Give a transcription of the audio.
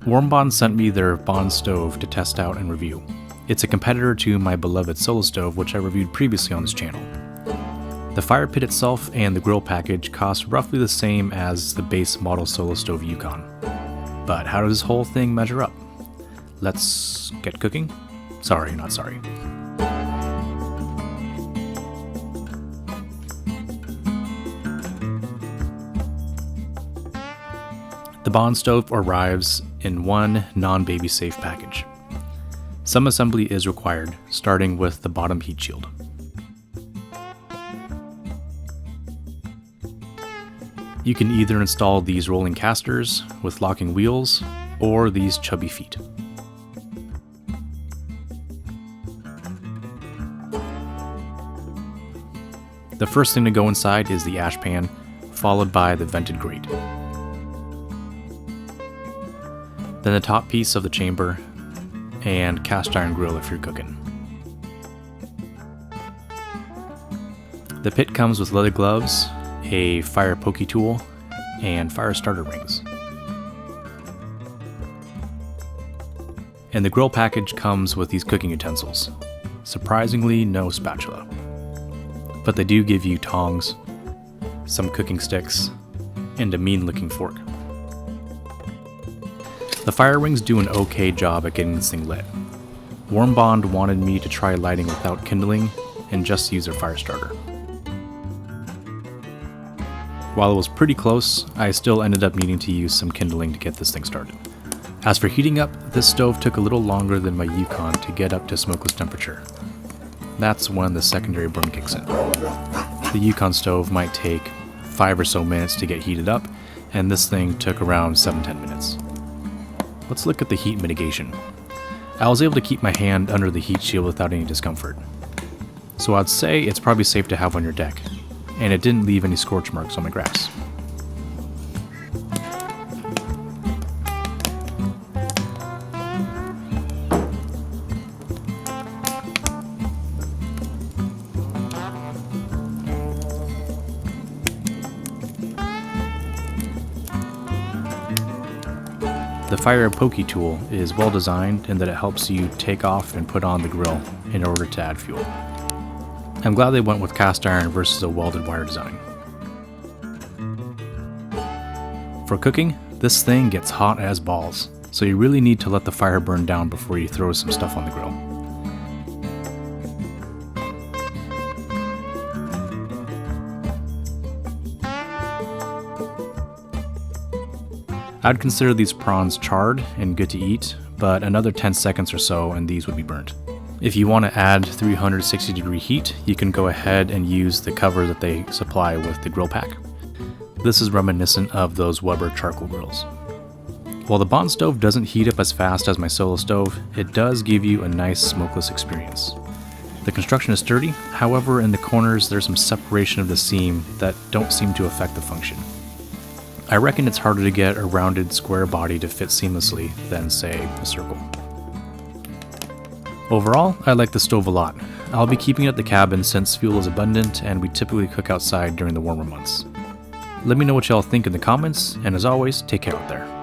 Warmbond sent me their Bond stove to test out and review. It's a competitor to my beloved Solo Stove, which I reviewed previously on this channel. The fire pit itself and the grill package cost roughly the same as the base model Solo Stove Yukon. But how does this whole thing measure up? Let's get cooking? Sorry, not sorry. The Bond stove arrives in one non-baby safe package. Some assembly is required, starting with the bottom heat shield. You can either install these rolling casters with locking wheels or these chubby feet. The first thing to go inside is the ash pan, followed by the vented grate. Then the top piece of the chamber, and cast iron grill if you're cooking. The pit comes with leather gloves, a fire pokey tool, and fire starter rings. And the grill package comes with these cooking utensils. Surprisingly, no spatula. But they do give you tongs, some cooking sticks, and a mean-looking fork. The fire rings do an okay job at getting this thing lit. Warmbond wanted me to try lighting without kindling and just use their fire starter. While it was pretty close, I still ended up needing to use some kindling to get this thing started. As for heating up, this stove took a little longer than my Yukon to get up to smokeless temperature. That's when the secondary burn kicks in. The Yukon stove might take 5 or so minutes to get heated up, and this thing took around 7-10 minutes. Let's look at the heat mitigation. I was able to keep my hand under the heat shield without any discomfort. So I'd say it's probably safe to have on your deck, and it didn't leave any scorch marks on my grass. The fire pokey tool is well designed in that it helps you take off and put on the grill in order to add fuel. I'm glad they went with cast iron versus a welded wire design. For cooking, this thing gets hot as balls, so you really need to let the fire burn down before you throw some stuff on the grill. I'd consider these prawns charred and good to eat, but another 10 seconds or so and these would be burnt. If you want to add 360-degree heat, you can go ahead and use the cover that they supply with the grill pack. This is reminiscent of those Weber charcoal grills. While the Bond stove doesn't heat up as fast as my Solo stove, it does give you a nice smokeless experience. The construction is sturdy, however in the corners there's some separation of the seam that don't seem to affect the function. I reckon it's harder to get a rounded square body to fit seamlessly than, say, a circle. Overall, I like the stove a lot. I'll be keeping it at the cabin since fuel is abundant and we typically cook outside during the warmer months. Let me know what y'all think in the comments, and as always, take care out there.